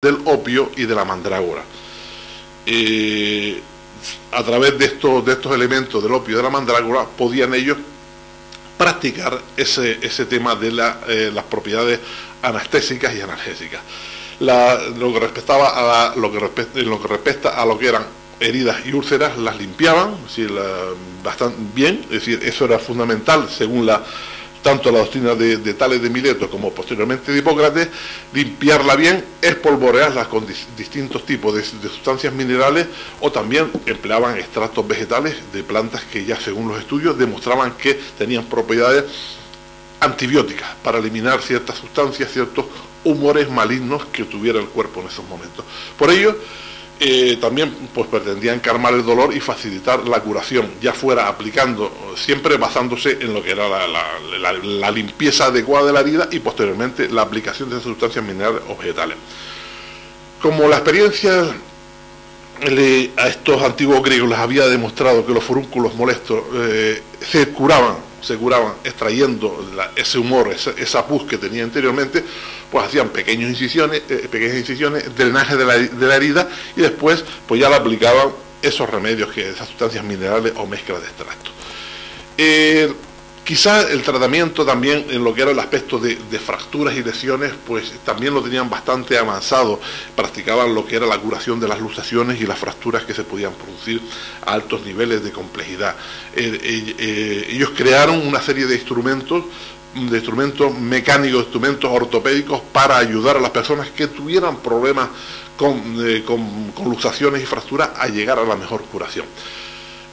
del opio y de la mandrágora. A través de estos elementos del opio y de la mandrágora podían ellos practicar ese tema de las propiedades anestésicas y analgésicas. Lo que respecta a lo que eran heridas y úlceras, las limpiaban, es decir, bastante bien, es decir, eso era fundamental según tanto la doctrina de Tales de Mileto como posteriormente de Hipócrates, limpiarla bien, espolvorearla con distintos tipos de sustancias minerales, o también empleaban extractos vegetales de plantas que ya según los estudios demostraban que tenían propiedades antibióticas para eliminar ciertas sustancias, ciertos humores malignos que tuviera el cuerpo en esos momentos. Por ello, también pues pretendían calmar el dolor y facilitar la curación, ya fuera aplicando, siempre basándose en lo que era la limpieza adecuada de la herida y posteriormente la aplicación de esas sustancias minerales o vegetales. Como la experiencia a estos antiguos griegos les había demostrado que los forúnculos molestos se curaban extrayendo ese humor, esa pus que tenía anteriormente, pues hacían pequeñas incisiones, drenaje de la herida, y después pues ya le aplicaban esos remedios, esas sustancias minerales o mezclas de extractos. Quizá el tratamiento también en lo que era el aspecto de fracturas y lesiones, pues también lo tenían bastante avanzado, practicaban lo que era la curación de las luxaciones y las fracturas que se podían producir a altos niveles de complejidad. Ellos crearon una serie de instrumentos mecánicos, instrumentos ortopédicos para ayudar a las personas que tuvieran problemas con luxaciones y fracturas a llegar a la mejor curación.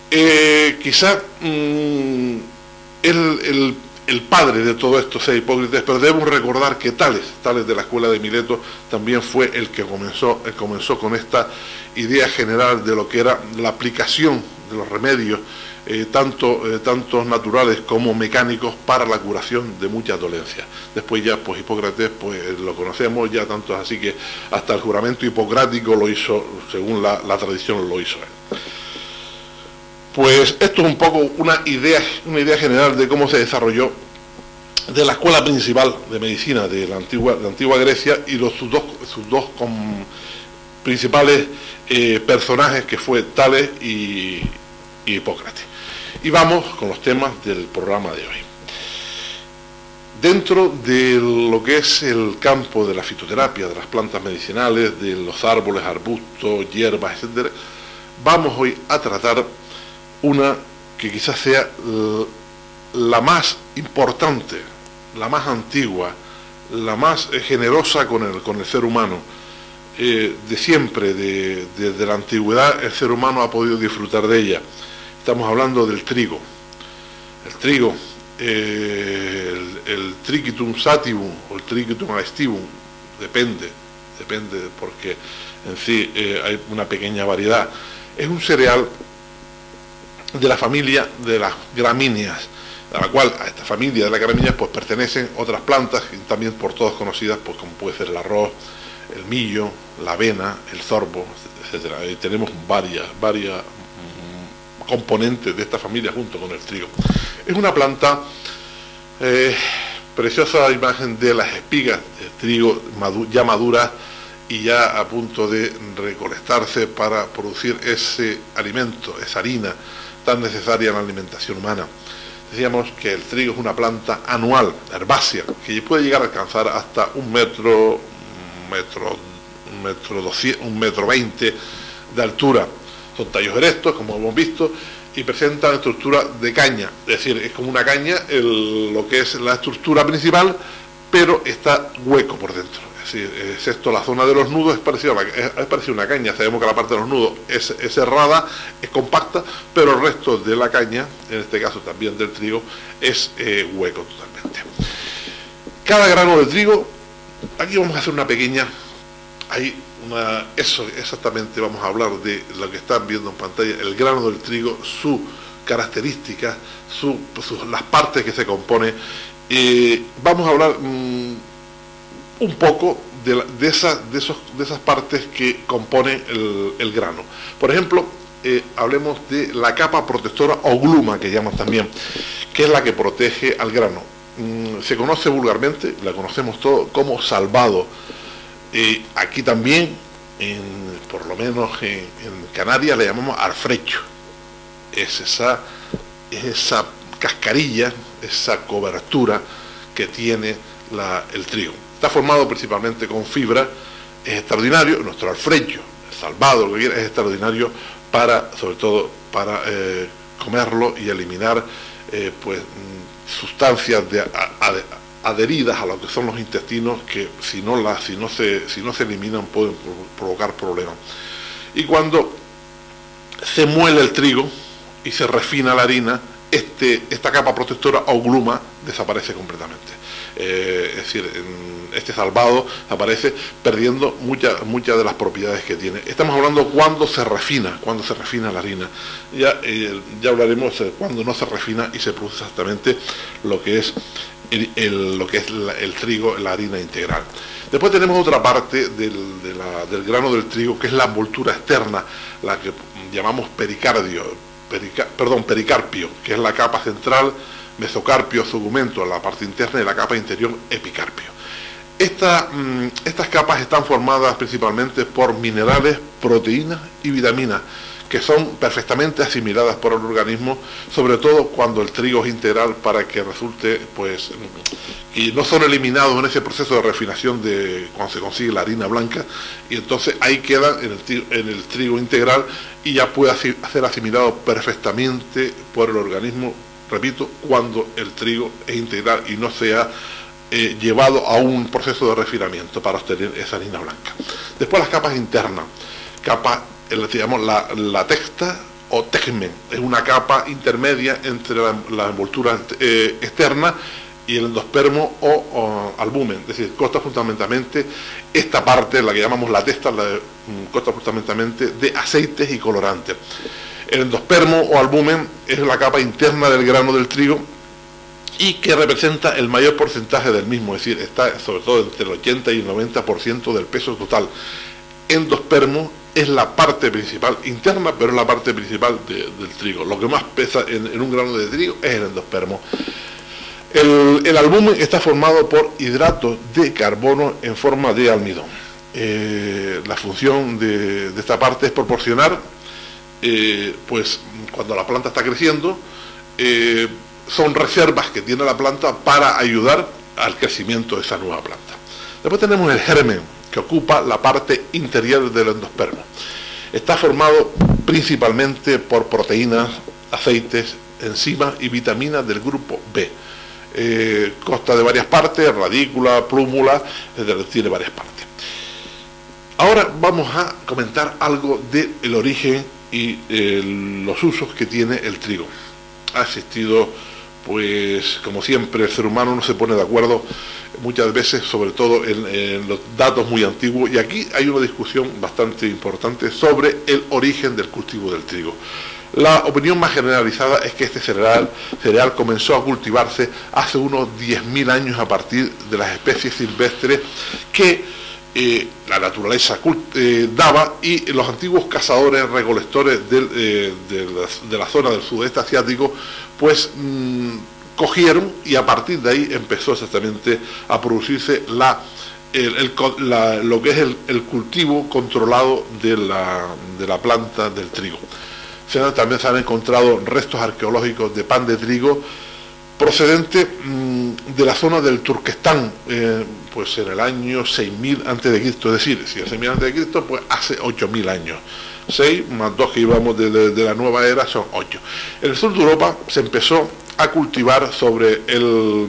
Quizá el padre de todo esto sea Hipócrates, pero debemos recordar que Tales de la escuela de Mileto también fue el que comenzó con esta idea general de lo que era la aplicación de los remedios, tanto naturales como mecánicos, para la curación de muchas dolencias. Después ya pues Hipócrates pues lo conocemos, ya tanto es así que hasta el juramento hipocrático lo hizo, según la tradición lo hizo él. Pues esto es un poco una idea general de cómo se desarrolló de la escuela principal de medicina de la antigua Grecia y sus dos principales personajes, que fue Tales y Hipócrates. Y vamos con los temas del programa de hoy. Dentro de lo que es el campo de la fitoterapia, de las plantas medicinales, de los árboles, arbustos, hierbas, etc., vamos hoy a tratar una que quizás sea la más importante, la más antigua, la más generosa con el ser humano. De siempre, desde la antigüedad, el ser humano ha podido disfrutar de ella. Estamos hablando del trigo. El trigo, el Trichitum sativum o el Trichitum aestivum, depende porque en sí hay una pequeña variedad. Es un cereal de la familia de las gramíneas, a la cual a esta familia de las gramíneas pues pertenecen otras plantas también por todos conocidas, pues como puede ser el arroz, el millo, la avena, el sorgo, etcétera. Y tenemos varias componentes de esta familia junto con el trigo. Es una planta preciosa, imagen de las espigas de trigo ya maduras y ya a punto de recolectarse para producir ese alimento, esa harina tan necesaria en la alimentación humana. Decíamos que el trigo es una planta anual, herbácea, que puede llegar a alcanzar hasta 1 metro 20 de altura. Son tallos erectos, como hemos visto, y presentan estructura de caña, es decir, es como una caña lo que es la estructura principal, pero está hueco por dentro. Es esto, la zona de los nudos es parecida a una caña. Sabemos que la parte de los nudos es cerrada, es compacta, pero el resto de la caña, en este caso también del trigo, es hueco totalmente. Cada grano de trigo, aquí vamos a hacer una pequeña, eso exactamente vamos a hablar de lo que están viendo en pantalla, el grano del trigo, su características, las partes que se compone. Vamos a hablar un poco de esas partes que componen el grano. Por ejemplo, hablemos de la capa protectora o gluma, que llaman también, que es la que protege al grano. Se conoce vulgarmente, la conocemos todos, como salvado. Aquí también, por lo menos en Canarias, le llamamos alfrecho. Es esa cascarilla, esa cobertura que tiene el trigo. Está formado principalmente con fibra, es extraordinario. Nuestro alfrecho, salvado, lo que quiera, es extraordinario sobre todo para comerlo y eliminar pues sustancias adheridas a lo que son los intestinos, que si no se eliminan pueden provocar problemas. Y cuando se muele el trigo y se refina la harina, esta capa protectora o gluma desaparece completamente. Es decir, este salvado aparece perdiendo muchas de las propiedades que tiene. Estamos hablando cuando se refina la harina. Ya hablaremos de cuando no se refina y se produce exactamente lo que es el trigo, la harina integral. Después tenemos otra parte del grano del trigo, que es la envoltura externa, la que llamamos pericarpio, que es la capa central, mesocarpio, segumento, la parte interna, y la capa interior, epicarpio. Estas capas están formadas principalmente por minerales, proteínas y vitaminas, que son perfectamente asimiladas por el organismo, sobre todo cuando el trigo es integral, para que resulte, pues, y no son eliminados en ese proceso de refinación cuando se consigue la harina blanca, y entonces ahí quedan en el trigo integral y ya puede ser asimilado perfectamente por el organismo, repito, cuando el trigo es integral y no sea llevado a un proceso de refinamiento para obtener esa harina blanca. Después las capas internas, digamos, la texta o tegmen, es una capa intermedia entre la envoltura externa y el endospermo o albumen, es decir, consta fundamentalmente, esta parte, la que llamamos la testa, consta fundamentalmente de aceites y colorantes. El endospermo o albumen es la capa interna del grano del trigo y que representa el mayor porcentaje del mismo, es decir, está sobre todo entre el 80 y el 90% del peso total. Endospermo es la parte principal, interna, pero es la parte principal del trigo. Lo que más pesa en un grano de trigo es el endospermo. El albumen está formado por hidratos de carbono en forma de almidón. La función de esta parte es proporcionar, pues cuando la planta está creciendo, son reservas que tiene la planta para ayudar al crecimiento de esa nueva planta. Después tenemos el germen, que ocupa la parte interior del endospermo. Está formado principalmente por proteínas, aceites, enzimas y vitaminas del grupo B. Consta de varias partes, radícula, plúmula, tiene varias partes. Ahora vamos a comentar algo del origen y los usos que tiene el trigo. Ha existido, pues como siempre, el ser humano no se pone de acuerdo muchas veces, sobre todo en los datos muy antiguos, y aquí hay una discusión bastante importante sobre el origen del cultivo del trigo. La opinión más generalizada es que este cereal comenzó a cultivarse hace unos 10.000 años a partir de las especies silvestres que la naturaleza daba, y los antiguos cazadores recolectores de la zona del sudeste asiático pues cogieron, y a partir de ahí empezó exactamente a producirse lo que es el cultivo controlado de la planta del trigo. También se han encontrado restos arqueológicos de pan de trigo procedente de la zona del Turquestán, pues en el año 6000 a.C., es decir, si es 6000 a.C., pues hace 8000 años. 6 más 2 que íbamos de la nueva era son 8. En el sur de Europa se empezó a cultivar sobre el